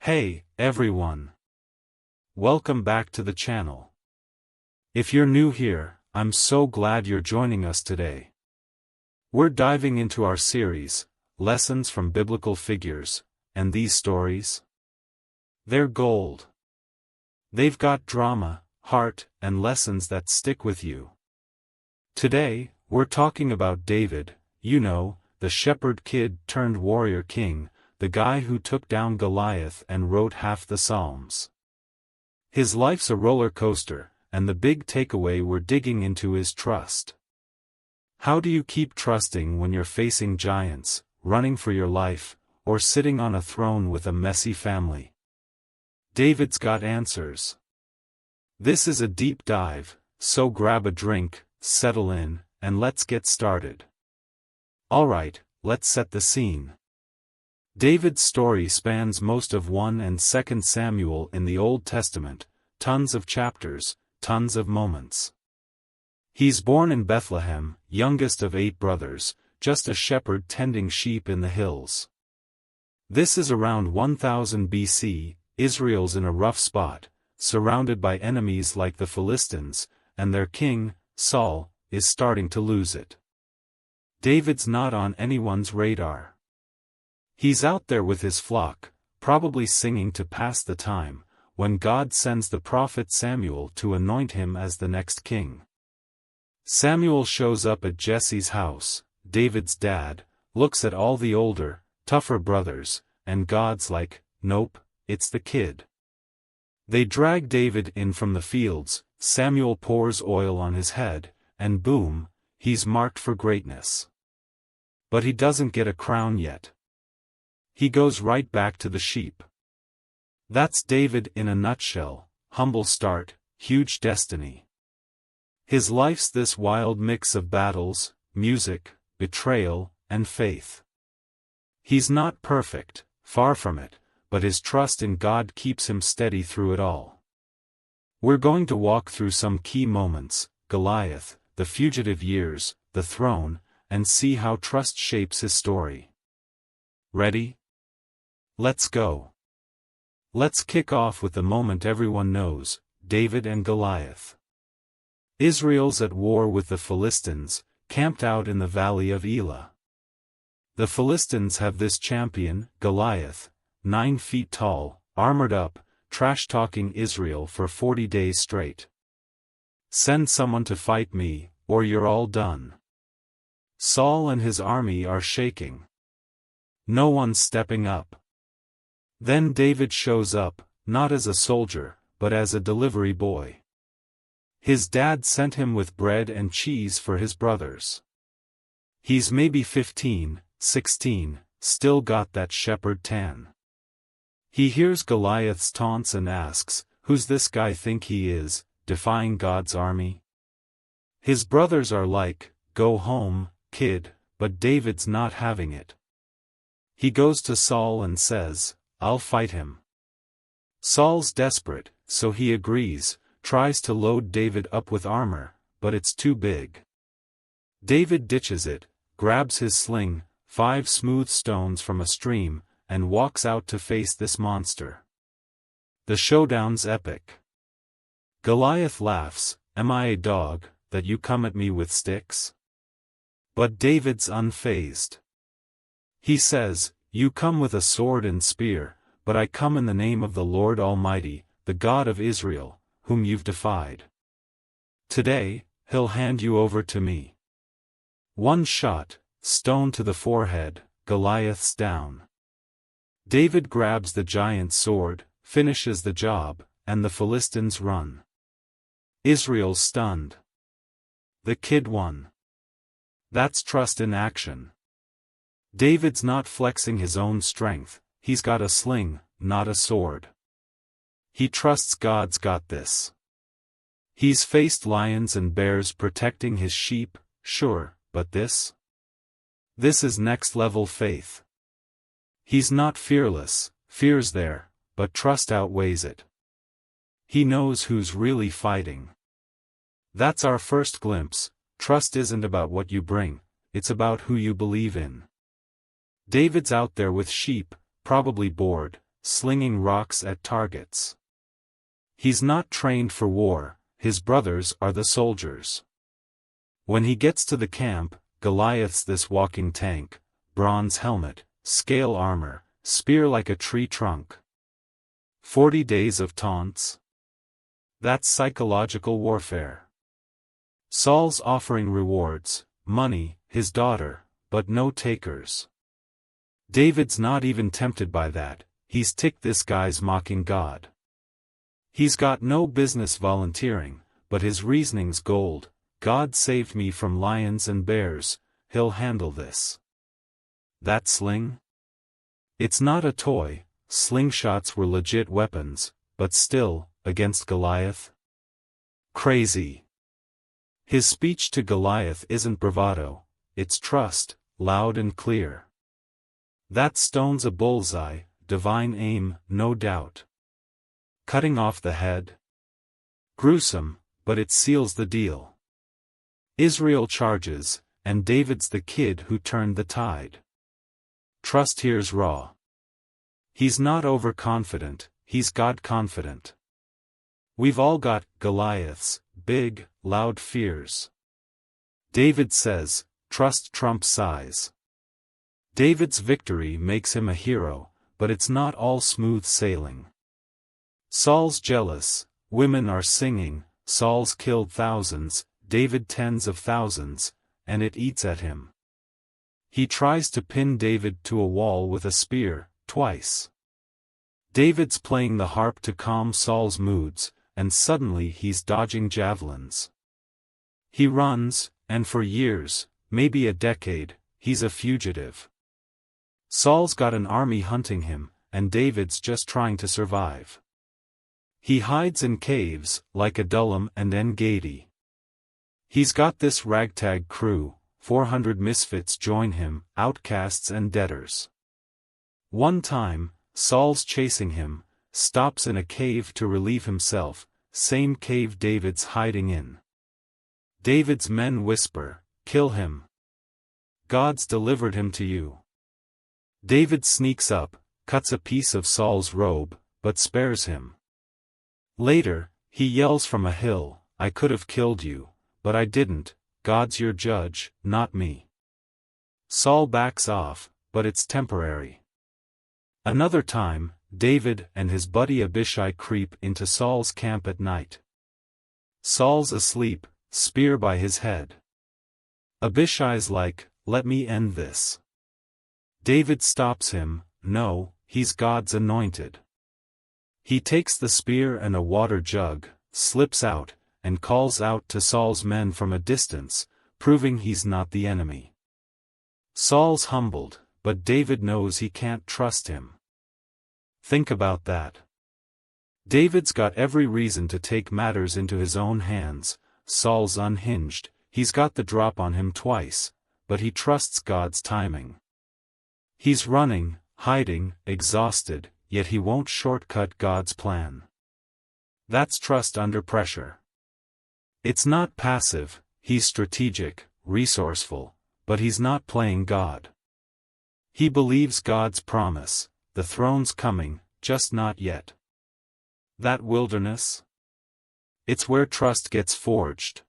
Hey, everyone. Welcome back to the channel. If you're new here, I'm so glad you're joining us today. We're diving into our series, Lessons from Biblical Figures, and these stories? They're gold. They've got drama, heart, and lessons that stick with you. Today, we're talking about David, the shepherd kid turned warrior king, the guy who took down Goliath and wrote half the Psalms. His life's a roller coaster, and the big takeaway we're digging into is trust. How do you keep trusting when you're facing giants, running for your life, or sitting on a throne with a messy family? David's got answers. This is a deep dive, so grab a drink, settle in, and let's get started. Alright, let's set the scene. David's story spans most of 1 and 2 Samuel in the Old Testament, tons of chapters, tons of moments. He's born in Bethlehem, youngest of 8 brothers, just a shepherd tending sheep in the hills. This is around 1000 BC, Israel's in a rough spot, surrounded by enemies like the Philistines, and their king, Saul, is starting to lose it. David's not on anyone's radar. He's out there with his flock, probably singing to pass the time, when God sends the prophet Samuel to anoint him as the next king. Samuel shows up at Jesse's house, David's dad, looks at all the older, tougher brothers, and God's like, nope, it's the kid. They drag David in from the fields, Samuel pours oil on his head, and boom, he's marked for greatness. But he doesn't get a crown yet. He goes right back to the sheep. That's David in a nutshell, humble start, huge destiny. His life's this wild mix of battles, music, betrayal, and faith. He's not perfect, far from it, but his trust in God keeps him steady through it all. We're going to walk through some key moments, Goliath, the fugitive years, the throne, and see how trust shapes his story. Ready? Let's go. Let's kick off with the moment everyone knows, David and Goliath. Israel's at war with the Philistines, camped out in the valley of Elah. The Philistines have this champion, Goliath, 9 feet tall, armored up, trash-talking Israel for 40 days straight. Send someone to fight me, or you're all done. Saul and his army are shaking. No one's stepping up. Then David shows up, not as a soldier, but as a delivery boy. His dad sent him with bread and cheese for his brothers. He's maybe 15, 16, still got that shepherd tan. He hears Goliath's taunts and asks, who's this guy think he is, defying God's army? His brothers are like, go home, kid, but David's not having it. He goes to Saul and says, I'll fight him. Saul's desperate, so he agrees, tries to load David up with armor, but it's too big. David ditches it, grabs his sling, 5 smooth stones from a stream, and walks out to face this monster. The showdown's epic. Goliath laughs, am I a dog, that you come at me with sticks? But David's unfazed. He says, you come with a sword and spear, but I come in the name of the Lord Almighty, the God of Israel, whom you've defied. Today, he'll hand you over to me. 1 shot, stone to the forehead, Goliath's down. David grabs the giant's sword, finishes the job, and the Philistines run. Israel's stunned. The kid won. That's trust in action. David's not flexing his own strength, he's got a sling, not a sword. He trusts God's got this. He's faced lions and bears protecting his sheep, sure, but this? This is next-level faith. He's not fearless, fear's there, but trust outweighs it. He knows who's really fighting. That's our first glimpse. Trust isn't about what you bring, it's about who you believe in. David's out there with sheep, probably bored, slinging rocks at targets. He's not trained for war, his brothers are the soldiers. When he gets to the camp, Goliath's this walking tank, bronze helmet, scale armor, spear like a tree trunk. 40 days of taunts? That's psychological warfare. Saul's offering rewards, money, his daughter, but no takers. David's not even tempted by that, he's ticked this guy's mocking God. He's got no business volunteering, but his reasoning's gold. God saved me from lions and bears, he'll handle this. That sling? It's not a toy, slingshots were legit weapons, but still, against Goliath? Crazy. His speech to Goliath isn't bravado, it's trust, loud and clear. That stone's a bullseye, divine aim, no doubt. Cutting off the head? Gruesome, but it seals the deal. Israel charges, and David's the kid who turned the tide. Trust here's raw. He's not overconfident, he's God-confident. We've all got Goliaths, big, loud fears. David says, trust trumps size. David's victory makes him a hero, but it's not all smooth sailing. Saul's jealous, women are singing, Saul's killed thousands, David tens of thousands, and it eats at him. He tries to pin David to a wall with a spear, twice. David's playing the harp to calm Saul's moods, and suddenly he's dodging javelins. He runs, and for years, maybe a decade, he's a fugitive. Saul's got an army hunting him, and David's just trying to survive. He hides in caves, like Adullam and En-Gedi. He's got this ragtag crew, 400 misfits join him, outcasts and debtors. One time, Saul's chasing him, stops in a cave to relieve himself, same cave David's hiding in. David's men whisper, "Kill him. God's delivered him to you." David sneaks up, cuts a piece of Saul's robe, but spares him. Later, he yells from a hill, "I could have killed you, but I didn't, God's your judge, not me." Saul backs off, but it's temporary. Another time, David and his buddy Abishai creep into Saul's camp at night. Saul's asleep, spear by his head. Abishai's like, "Let me end this." David stops him, "No, he's God's anointed." He takes the spear and a water jug, slips out, and calls out to Saul's men from a distance, proving he's not the enemy. Saul's humbled, but David knows he can't trust him. Think about that. David's got every reason to take matters into his own hands. Saul's unhinged, he's got the drop on him twice, but he trusts God's timing. He's running, hiding, exhausted, yet he won't shortcut God's plan. That's trust under pressure. It's not passive, he's strategic, resourceful, but he's not playing God. He believes God's promise, the throne's coming, just not yet. That wilderness? It's where trust gets forged.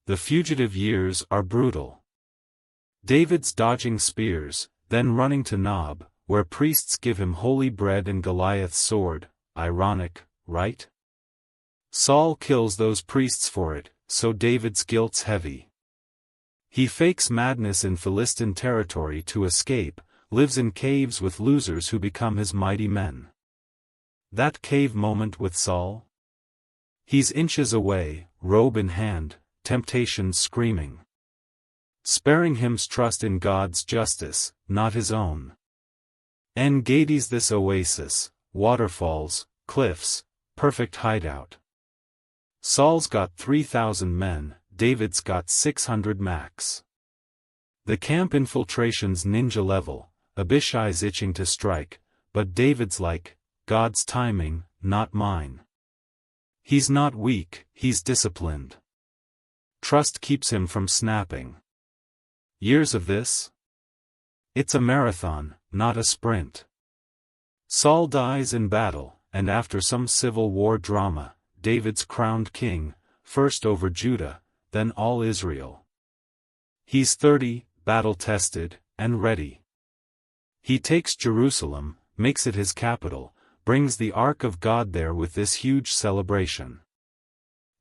The fugitive years are brutal. David's dodging spears, then running to Nob, where priests give him holy bread and Goliath's sword. Ironic, right? Saul kills those priests for it, so David's guilt's heavy. He fakes madness in Philistine territory to escape, lives in caves with losers who become his mighty men. That cave moment with Saul? He's inches away, robe in hand, temptation screaming. Sparing him's trust in God's justice, not his own. En-Gedi's this oasis, waterfalls, cliffs, perfect hideout. Saul's got 3,000 men, David's got 600 max. The camp infiltration's ninja level, Abishai's itching to strike, but David's like, "God's timing, not mine." He's not weak, he's disciplined. Trust keeps him from snapping. Years of this? It's a marathon, not a sprint. Saul dies in battle, and after some civil war drama, David's crowned king, first over Judah, then all Israel. He's 30, battle-tested, and ready. He takes Jerusalem, makes it his capital, brings the Ark of God there with this huge celebration.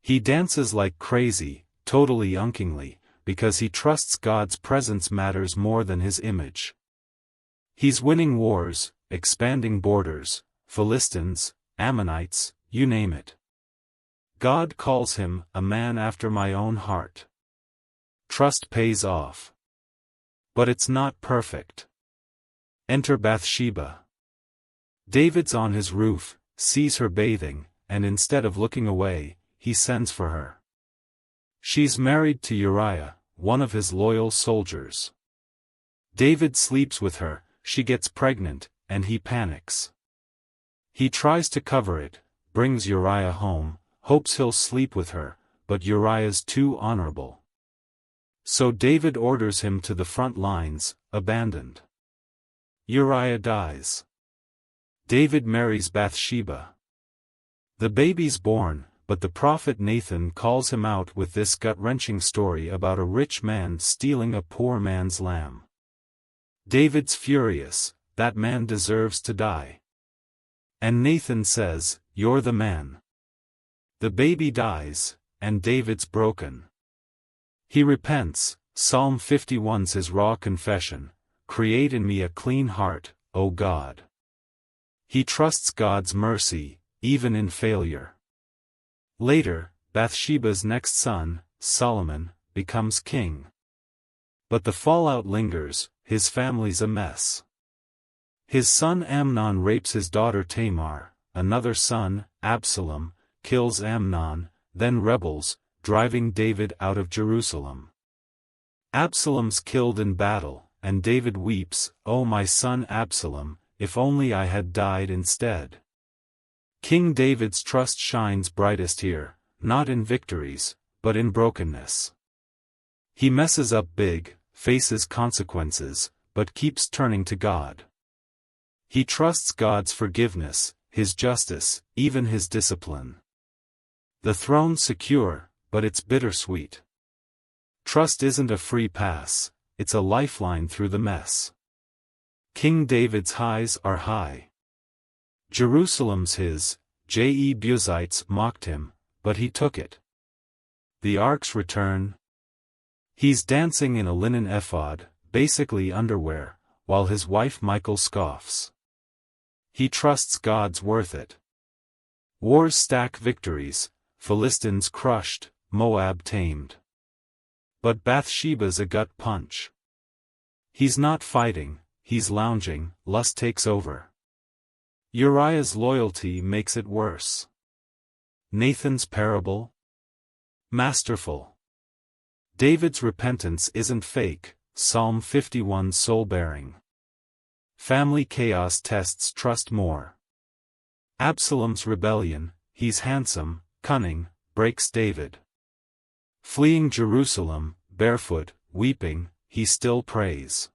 He dances like crazy, totally unkingly, because he trusts God's presence matters more than his image. He's winning wars, expanding borders, Philistines, Ammonites, you name it. God calls him a man after my own heart. Trust pays off. But it's not perfect. Enter Bathsheba. David's on his roof, sees her bathing, and instead of looking away, he sends for her. She's married to Uriah, one of his loyal soldiers. David sleeps with her, she gets pregnant, and he panics. He tries to cover it, brings Uriah home, hopes he'll sleep with her, but Uriah's too honorable. So David orders him to the front lines, abandoned. Uriah dies. David marries Bathsheba. The baby's born, but the prophet Nathan calls him out with this gut-wrenching story about a rich man stealing a poor man's lamb. David's furious, that man deserves to die. And Nathan says, you're the man. The baby dies, and David's broken. He repents, Psalm 51's his raw confession, create in me a clean heart, O God. He trusts God's mercy, even in failure. Later, Bathsheba's next son, Solomon, becomes king. But the fallout lingers, his family's a mess. His son Amnon rapes his daughter Tamar, another son, Absalom, kills Amnon, then rebels, driving David out of Jerusalem. Absalom's killed in battle, and David weeps, "O my son Absalom, if only I had died instead." King David's trust shines brightest here, not in victories, but in brokenness. He messes up big, faces consequences, but keeps turning to God. He trusts God's forgiveness, His justice, even His discipline. The throne's secure, but it's bittersweet. Trust isn't a free pass, it's a lifeline through the mess. King David's highs are high. Jerusalem's his, Jebusites mocked him, but he took it. The ark's return. He's dancing in a linen ephod, basically underwear, while his wife Michal scoffs. He trusts God's worth it. Wars stack victories, Philistines crushed, Moab tamed. But Bathsheba's a gut punch. He's not fighting, he's lounging, lust takes over. Uriah's loyalty makes it worse. Nathan's parable? Masterful. David's repentance isn't fake, Psalm 51 soul-bearing. Family chaos tests trust more. Absalom's rebellion, he's handsome, cunning, breaks David. Fleeing Jerusalem, barefoot, weeping, he still prays.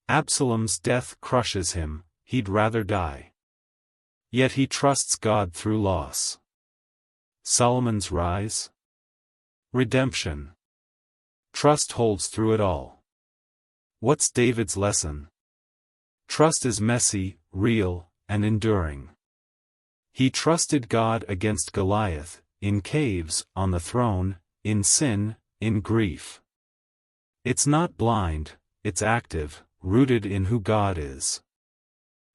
Absalom's death crushes him, he'd rather die. Yet he trusts God through loss. Solomon's rise? Redemption. Trust holds through it all. What's David's lesson? Trust is messy, real, and enduring. He trusted God against Goliath, in caves, on the throne, in sin, in grief. It's not blind, it's active, rooted in who God is.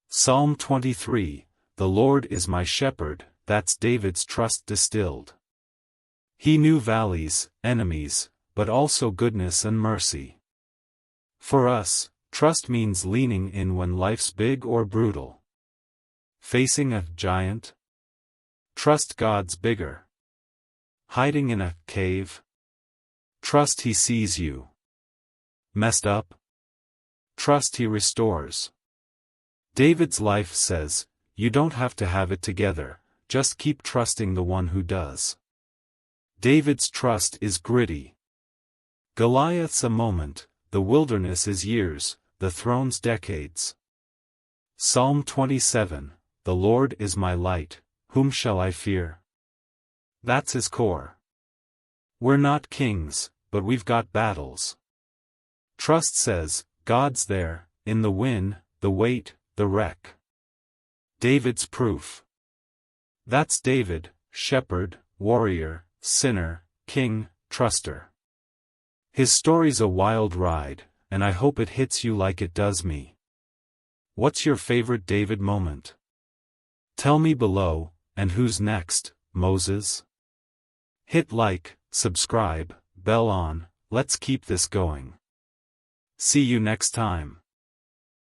Psalm 23, the Lord is my shepherd, that's David's trust distilled. He knew valleys, enemies, but also goodness and mercy. For us, trust means leaning in when life's big or brutal. Facing a giant? Trust God's bigger. Hiding in a cave? Trust He sees you. Messed up? Trust He restores. David's life says, you don't have to have it together, just keep trusting the one who does. David's trust is gritty. Goliath's a moment, the wilderness is years, the throne's decades. Psalm 27, The Lord is my light, whom shall I fear? That's his core. We're not kings, but we've got battles. Trust says, God's there, in the win, the wait, the wreck. David's proof. That's David, shepherd, warrior, sinner, king, truster. His story's a wild ride, and I hope it hits you like it does me. What's your favorite David moment? Tell me below, and who's next, Moses? Hit like, subscribe, bell on, let's keep this going. See you next time.